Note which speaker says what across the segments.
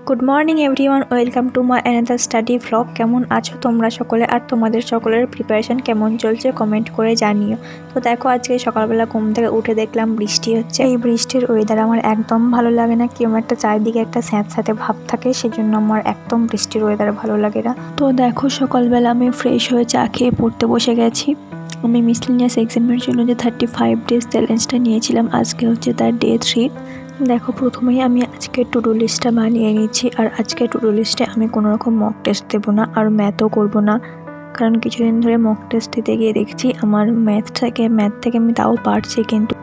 Speaker 1: Good morning everyone, welcome to my another study vlog. কেমন আছো তোমরা সকলে, আর তোমাদের সকলের প্রিপারেশন কেমন চলছে কমেন্ট করে জানিও। তো দেখো, আজকে সকালবেলা ঘুম থেকে উঠে দেখলাম বৃষ্টি হচ্ছে। এই বৃষ্টির ওয়েদার আমার একদম ভালো লাগে না, কেমন একটা চারিদিকে একটা স্যাঁতস্যাঁতে ভাব থাকে, সেজন্য আমার একদম বৃষ্টির ওয়েদার ভালো লাগে না। তো দেখো, সকালবেলা আমি ফ্রেশ হয়ে চা খেয়ে পড়তে বসে গেছি। আমি মিসলিনিয়াস এক্সামের জন্য যে 35 ডেজ চ্যালেঞ্জটা নিয়েছিলাম, আজকে হচ্ছে তার ডে 3। দেখো, প্রথমেই আমি আজকে টু ডু লিস্টটা বানিয়ে নিচ্ছি। আর আজকে টু ডু লিস্টে আমি কোনো রকম মক টেস্ট দেবো না, আর ম্যাথও করবো না, কারণ কিছুদিন ধরে মক টেস্ট দিতে গিয়ে দেখছি আমার ম্যাথ থেকে আমি তাও পারছি,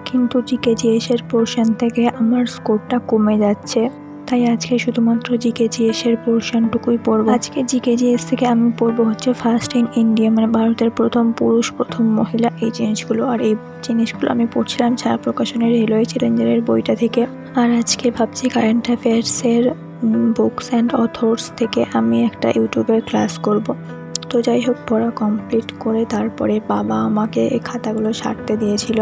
Speaker 1: কিন্তু জিকেজিএস এর পোর্শন থেকে আমার স্কোরটা কমে যাচ্ছে। তাই আজকে শুধুমাত্র জিকেজিএস এর পোর্শনটুকুই পড়বো। আজকে জিকেজিএস থেকে আমি পড়বো হচ্ছে ফার্স্ট ইন ইন্ডিয়া, মানে ভারতের প্রথম পুরুষ, প্রথম মহিলা, এই জিনিসগুলো। আর এই জিনিসগুলো আমি পড়ছিলাম ছায়া প্রকাশনের রেলওয়ে চ্যালেঞ্জারের বইটা থেকে। আর আজকে ভাবছি কারেন্ট অ্যাফেয়ার্সের বুকস অ্যান্ড অথর্স থেকে আমি একটা ইউটিউবের ক্লাস করব। তো যাই হোক, পড়া কমপ্লিট করে তারপরে বাবা আমাকে এই খাতাগুলো সারতে দিয়েছিল।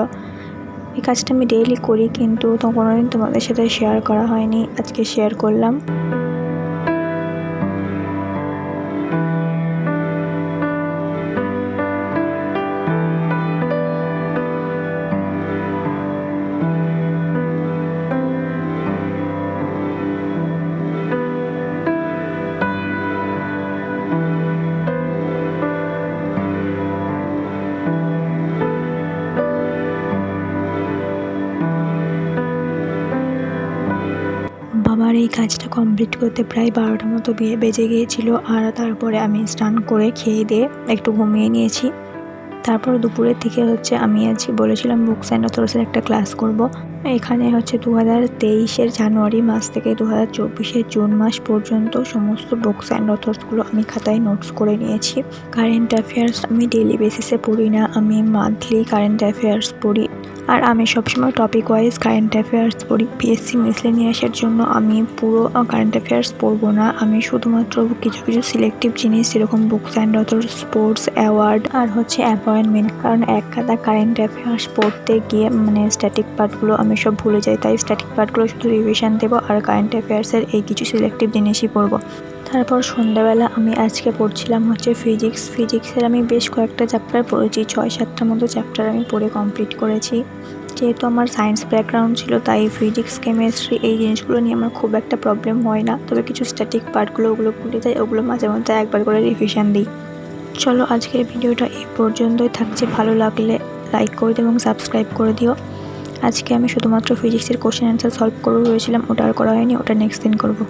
Speaker 1: এই কাজটা আমি ডেইলি করি, কিন্তু কোনোদিন তোমাদের সাথে শেয়ার করা হয়নি, আজকে শেয়ার করলাম। বাবার এই কাজটা কমপ্লিট করতে প্রায় 12টার মতো বেজে গিয়েছিল। আর তারপরে আমি স্নান করে খেয়ে দিয়ে একটু ঘুমিয়ে নিয়েছি। তারপর দুপুরের দিকে হচ্ছে আমি বলেছিলাম বুকস অ্যান্ড অথর্সের একটা ক্লাস করব। এখানে হচ্ছে 2023-এর জানুয়ারি মাস থেকে 2024-এর জুন মাস পর্যন্ত সমস্ত বুকস অ্যান্ড অথর্সগুলো আমি খাতায় নোটস করে নিয়েছি। কারেন্ট অ্যাফেয়ার্স আমি ডেইলি বেসিসে পড়ি না, আমি মান্থলি কারেন্ট অ্যাফেয়ার্স পড়ি। আর আমি সবসময় টপিক ওয়াইজ কারেন্ট অ্যাফেয়ার্স পড়ি। পিএসসি মিসলেনিয়াসের জন্য আমি পুরো কারেন্ট অ্যাফেয়ার্স পড়বো না, আমি শুধুমাত্র কিছু কিছু সিলেক্টিভ জিনিস, যেরকম books and authors, sports, award, আর হচ্ছে অ্যাপয়েন্টমেন্ট। কারণ এক খাতা কারেন্ট অ্যাফেয়ার্স পড়তে গিয়ে স্ট্যাটিক পার্টগুলো আমি সব ভুলে যাই, তাই স্ট্যাটিক পার্টগুলো শুধু রিভিশন দেবো, আর কারেন্ট অ্যাফেয়ার্সের এই কিছু সিলেক্টিভ জিনিসই পড়বো। তারপর সন্ধ্যাবেলা আমি আজকে পড়ছিলাম হচ্ছে ফিজিক্সের আমি বেশ কয়েকটা চ্যাপ্টার পড়েছি, 6-7টার মতো চ্যাপ্টার আমি পড়ে কমপ্লিট করেছি। যেহেতু আমার সায়েন্স ব্যাকগ্রাউন্ড ছিল, তাই ফিজিক্স, কেমিস্ট্রি এই জিনিসগুলো নিয়ে আমার খুব একটা প্রবলেম হয় না। তবে কিছু স্ট্যাটিক পার্টগুলো ওগুলো ভুলে যাই, ওগুলো মাঝে মধ্যে একবার করে রিভিশন দিই। চলো, আজকের ভিডিওটা এই পর্যন্তই থাকছে। ভালো লাগলে লাইক করে দিও এবং সাবস্ক্রাইব করে দিও। আজকে আমি শুধুমাত্র ফিজিক্সের কোশ্চেন অ্যান্সার সলভ করে রয়েছিলাম, ওটা আর করা হয়নি, ওটা নেক্সট দিন করবো।